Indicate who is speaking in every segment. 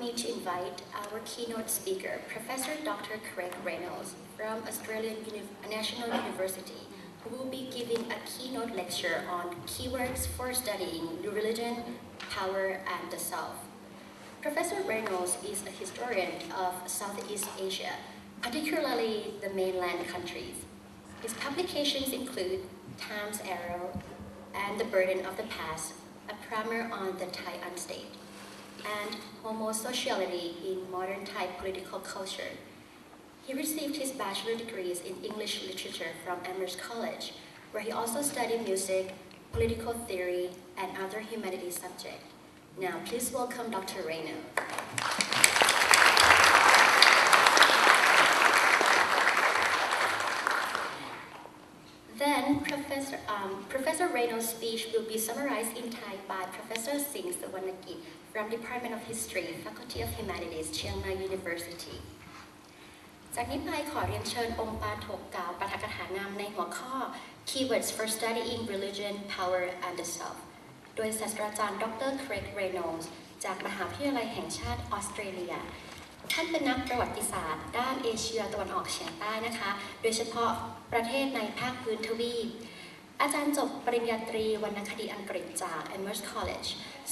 Speaker 1: me to invite our keynote speaker, Professor Dr. Craig Reynolds from Australian National University, who will be giving a keynote lecture on keywords for studying religion, power, and the self. Professor Reynolds is a historian of Southeast Asia, particularly the mainland countries. His publications include Time's Arrow and The Burden of the Past, a primer on the Thai unstate, and Homosociality in Modern Thai Political Culture. He received his bachelor degrees in English literature from Amherst College, where he also studied music, political theory, and other humanities subjects. Now, please welcome Dr. Reynolds. Then, Professor Reynolds' speech will be summarized in Thai by Professor Singh Sawanakit from Department of History, Faculty of Humanities, Chiang Mai University. จากนี้ไปขอเรียนเชิญองค์ปาฐกกล่าวปาฐกถานำในหัวข้อ Keywords for Studying Religion, Power, and the Self โดยศาสตราจารย์ดร. Craig Reynolds จากมหาวิทยาลัยแห่งชาติออสเตรเลียท่านเป็นนักประวัติศาสตร์ด้านเอเชียตะวันออกเฉียงใต้นะคะโดยเฉพาะประเทศในภาคพื้นทวีปอาจารย์จบปริญญาตรีวรรณคดีอังกฤษจาก Amherst College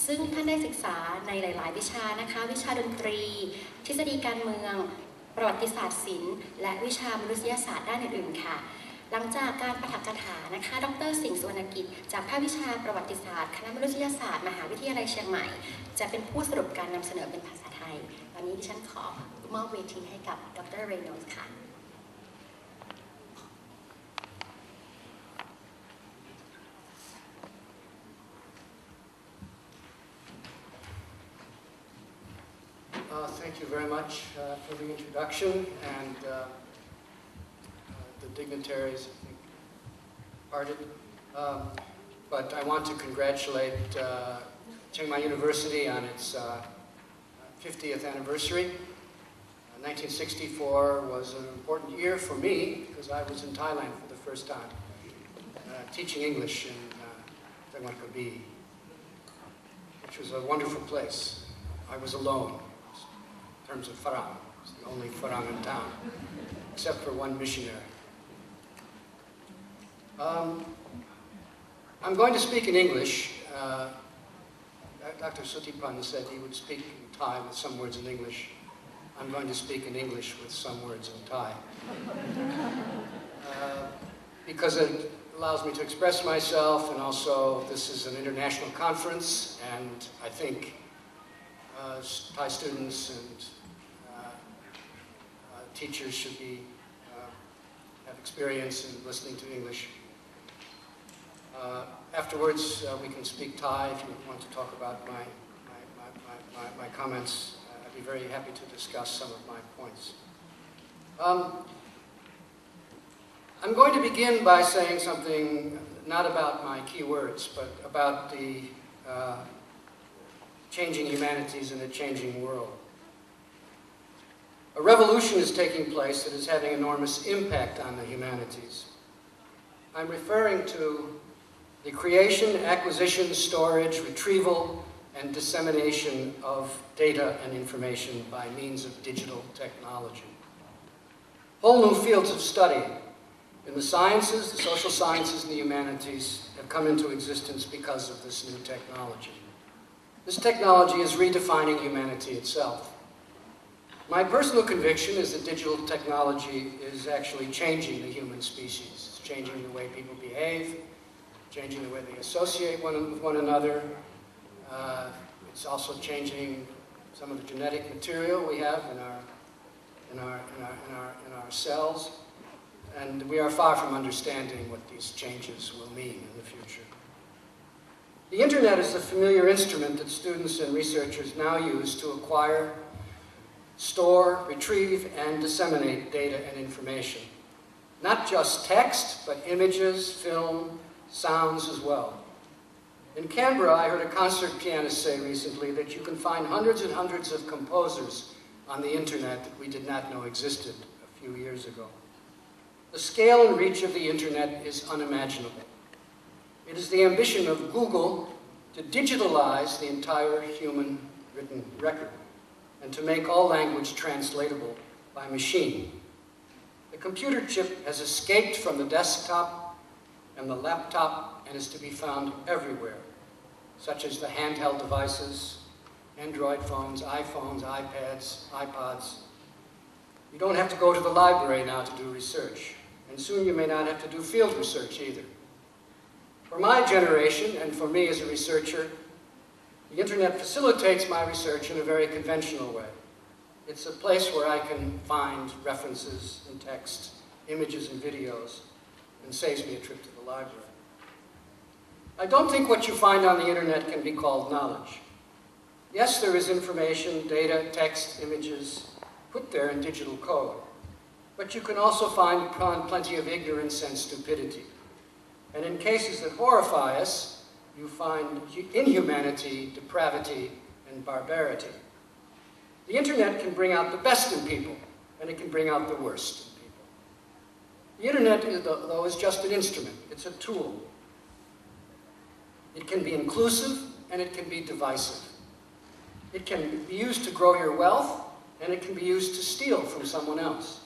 Speaker 1: ซึ่งท่านได้ศึกษาในหลายๆวิชานะคะวิชาดนตรีทฤษฎีการเมืองประวัติศาสตร์ศิลป์และวิชามนุษยศาสตร์ด้านอื่นๆค่ะหลังจากการปาฐกถานะคะดร. สิงห์สุวรรณกิจจากภาควิชาประวัติศาสตร์คณะมนุษยศาสตร์มหาวิทยาลัยเชียงใหม่จะเป็นผู้สรุปการนำเสนอเป็นภาษาไทยตอนนี้ดิฉันขอมอบเวทีให้กับดร. Reynolds ค่ะ
Speaker 2: Thank you very much for the introduction and the dignitaries, I think, parted. But I want to congratulate Chiang Mai University on its 50th anniversary. 1964 was an important year for me because I was in Thailand for the first time, teaching English in Chiang Mai, which was a wonderful place. I was alone. In terms of Farang, it's the only Farang in town, except for one missionary. I'm going to speak in English. Dr. Sutipan said he would speak in Thai with some words in English. I'm going to speak in English with some words in Thai. Because it allows me to express myself, and also this is an international conference, and I think Thai students and teachers should have experience in listening to English. Afterwards, we can speak Thai if you want to talk about my comments. I'd be very happy to discuss some of my points. I'm going to begin by saying something not about my keywords, but about the changing humanities in a changing world. A revolution is taking place that is having enormous impact on the humanities. I'm referring to the creation, acquisition, storage, retrieval, and dissemination of data and information by means of digital technology. Whole new fields of study in the sciences, the social sciences, and the humanities have come into existence because of this new technology. This technology is redefining humanity itself. My personal conviction is that digital technology is actually changing the human species. It's changing the way people behave, changing the way they associate with one another. It's also changing some of the genetic material we have in our cells. And we are far from understanding what these changes will mean in the future. The internet is the familiar instrument that students and researchers now use to acquire, store, retrieve, and disseminate data and information. Not just text, but images, film, sounds as well. In Canberra, I heard a concert pianist say recently that you can find hundreds and hundreds of composers on the internet that we did not know existed a few years ago. The scale and reach of the internet is unimaginable. It is the ambition of Google to digitalize the entire human written record. and to make all language translatable by machine. The computer chip has escaped from the desktop and the laptop and is to be found everywhere, such as the handheld devices, Android phones, iPhones, iPads, iPods. You don't have to go to the library now to do research, and soon you may not have to do field research either. For my generation, and for me as a researcher, the internet facilitates my research in a very conventional way. It's a place where I can find references and text, images and videos, and saves me a trip to the library. I don't think what you find on the internet can be called knowledge. Yes, there is information, data, text, images, put there in digital code. But you can also find plenty of ignorance and stupidity. And in cases that horrify us, you find inhumanity, depravity, and barbarity. The internet can bring out the best in people, and it can bring out the worst in people. The internet, though, is just an instrument. It's a tool. It can be inclusive, and it can be divisive. It can be used to grow your wealth, and it can be used to steal from someone else.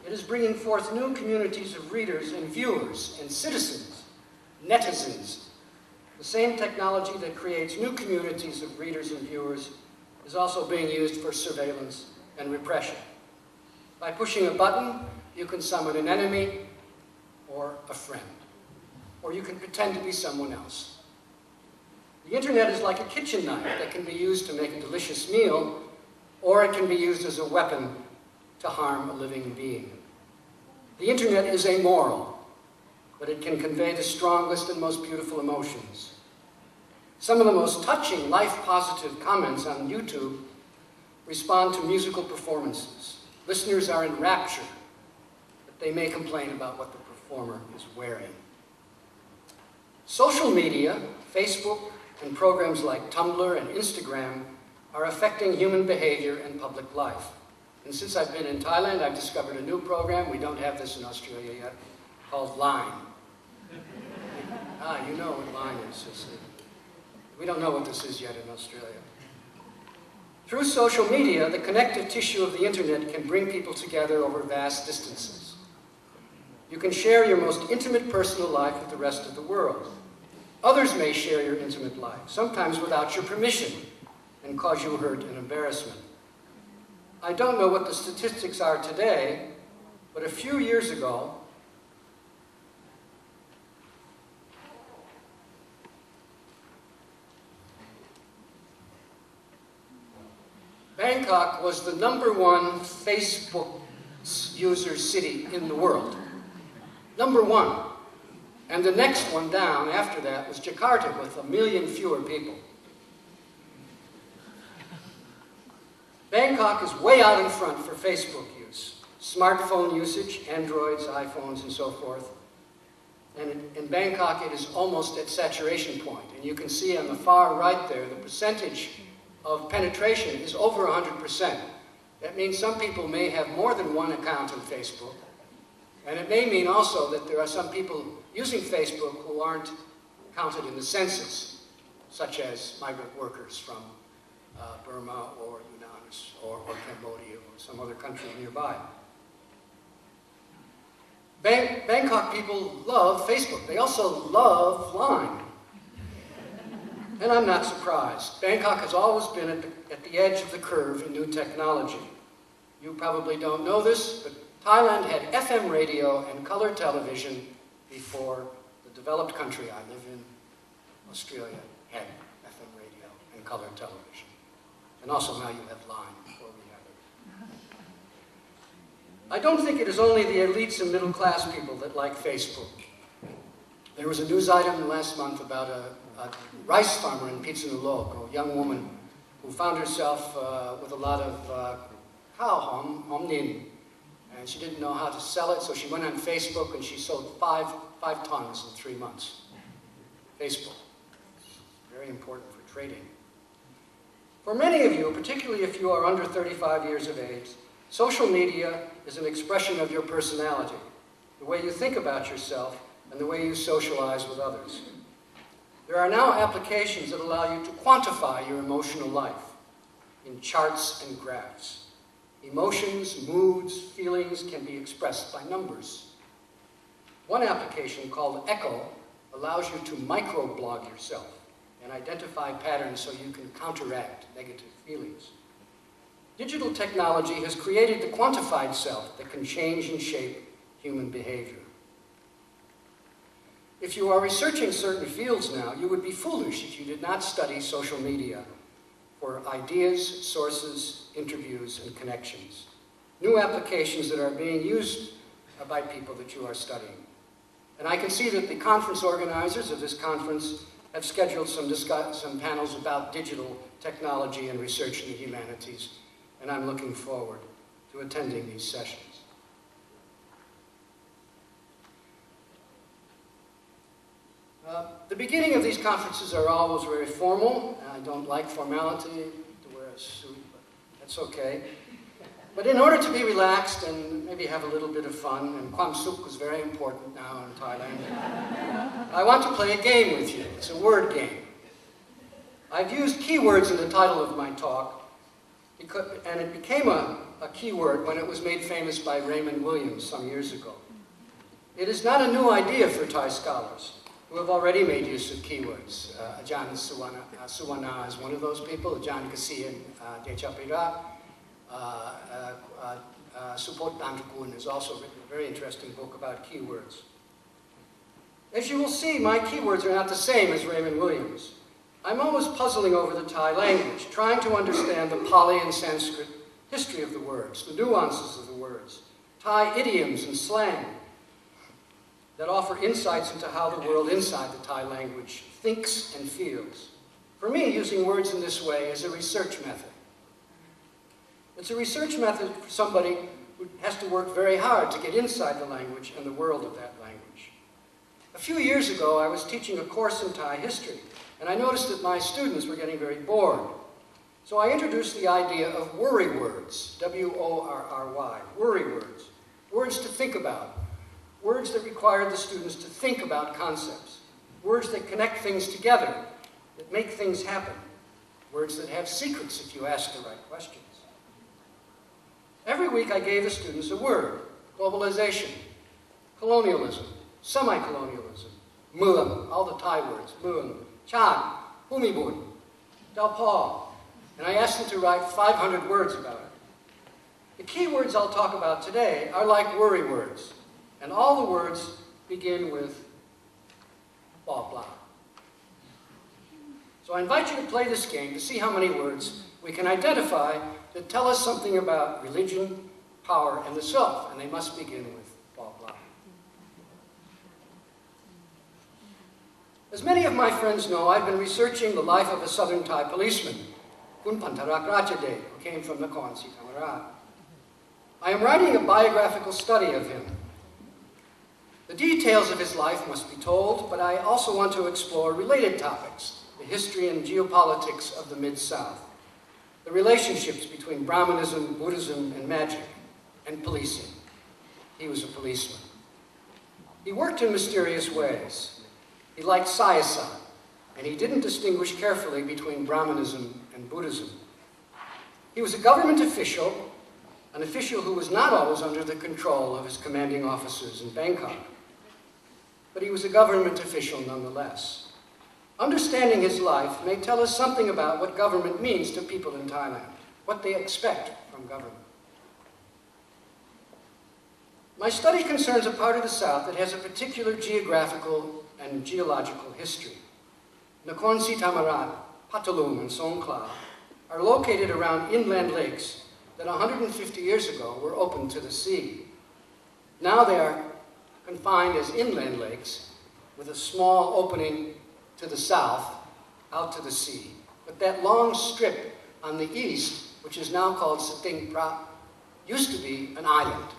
Speaker 2: It is bringing forth new communities of readers and viewers and citizens, netizens. The same technology that creates new communities of readers and viewers is also being used for surveillance and repression. By pushing a button, you can summon an enemy or a friend, or you can pretend to be someone else. The internet is like a kitchen knife that can be used to make a delicious meal, or it can be used as a weapon to harm a living being. The internet is amoral, but it can convey the strongest and most beautiful emotions. Some of the most touching, life-positive comments on YouTube respond to musical performances. Listeners are in rapture, but they may complain about what the performer is wearing. Social media, Facebook, and programs like Tumblr and Instagram are affecting human behavior and public life. And since I've been in Thailand, I've discovered a new program, we don't have this in Australia yet, called Line. You know what Line is. We don't know what this is yet in Australia. Through social media, the connective tissue of the internet can bring people together over vast distances. You can share your most intimate personal life with the rest of the world. Others may share your intimate life, sometimes without your permission, and cause you hurt and embarrassment. I don't know what the statistics are today, but a few years ago, Bangkok was the #1 Facebook user city in the world. #1. And the next one down after that was Jakarta with 1 million fewer people. Bangkok is way out in front for Facebook use. Smartphone usage, Androids, iPhones, and so forth. And in Bangkok, it is almost at saturation point. And you can see on the far right there, the percentage of penetration is over 100%. That means some people may have more than one account on Facebook. And it may mean also that there are some people using Facebook who aren't counted in the census, such as migrant workers from Burma or Yunnan or Cambodia or some other country nearby. Bangkok people love Facebook. They also love Line. And I'm not surprised. Bangkok has always been at the edge of the curve in new technology. You probably don't know this, but Thailand had FM radio and color television before the developed country I live in, Australia, had FM radio and color television. And also now you have Line before we have it. I don't think it is only the elites and middle-class people that like Facebook. There was a news item last month about a rice farmer in Pitsanulok, a young woman who found herself with a lot of cow hom nin, and she didn't know how to sell it, so she went on Facebook and she sold five tons in 3 months. Facebook, very important for trading. For many of you, particularly if you are under 35 years of age, social media is an expression of your personality, the way you think about yourself and the way you socialize with others. There are now applications that allow you to quantify your emotional life. in charts and graphs. Emotions, moods, feelings can be expressed by numbers. One application called Echo allows you to microblog yourself and identify patterns so you can counteract negative feelings. Digital technology has created the quantified self that can change and shape human behavior. If you are researching certain fields now, you would be foolish if you did not study social media for ideas, sources, interviews, and connections. New applications that are being used by people that you are studying. And I can see that the conference organizers of this conference have scheduled some panels about digital technology and research in the humanities, and I'm looking forward to attending these sessions. The beginning of these conferences are always very formal. I don't like formality, to wear a suit, but that's okay. But in order to be relaxed and maybe have a little bit of fun, and Kwam Suk is very important now in Thailand, I want to play a game with you. It's a word game. I've used keywords in the title of my talk, and it became a keyword when it was made famous by Raymond Williams some years ago. It is not a new idea for Thai scholars, who have already made use of keywords. Ajahn Suwana is one of those people. Ajahn Kasian Dechapira. Supot Dantakun has also written a very interesting book about keywords. As you will see, my keywords are not the same as Raymond Williams. I'm always puzzling over the Thai language, trying to understand the Pali and Sanskrit history of the words, the nuances of the words, Thai idioms and slang that offer insights into how the world inside the Thai language thinks and feels. For me, using words in this way is a research method. It's a research method for somebody who has to work very hard to get inside the language and the world of that language. A few years ago, I was teaching a course in Thai history, and I noticed that my students were getting very bored. So I introduced the idea of worry words, W-O-R-R-Y, worry words, words to think about, words that required the students to think about concepts, words that connect things together, that make things happen, words that have secrets if you ask the right questions. Every week I gave the students a word: globalization, colonialism, semi-colonialism, muang, all the Thai words, muang, chan, humibun, dalpaw, and I asked them to write 500 words about it. The key words I'll talk about today are like worry words, and all the words begin with blah, blah. So I invite you to play this game to see how many words we can identify that tell us something about religion, power, and the self, and they must begin with blah, blah. As many of my friends know, I've been researching the life of a southern Thai policeman, Kun Pantarak Rajade, who came from Nakhon Si Thammarat. I am writing a biographical study of him. The details of his life must be told, but I also want to explore related topics, the history and geopolitics of the Mid-South, the relationships between Brahmanism, Buddhism, and magic, and policing. He was a policeman. He worked in mysterious ways. He liked sayasat, and he didn't distinguish carefully between Brahmanism and Buddhism. He was a government official, an official who was not always under the control of his commanding officers in Bangkok. But he was a government official nonetheless. Understanding his life may tell us something about what government means to people in Thailand, what they expect from government. My study concerns a part of the South that has a particular geographical and geological history. Nakhon Si Thammarat, Patalum, and Songkhla are located around inland lakes that 150 years ago were open to the sea. Now they are confined as inland lakes with a small opening to the south, out to the sea. But that long strip on the east, which is now called Sating Pra, used to be an island.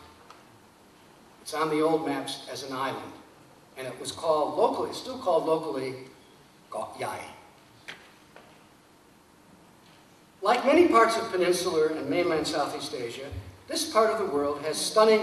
Speaker 2: It's on the old maps as an island. And it was called locally, it's still called locally, Got Yai. Like many parts of peninsular and mainland Southeast Asia, this part of the world has stunning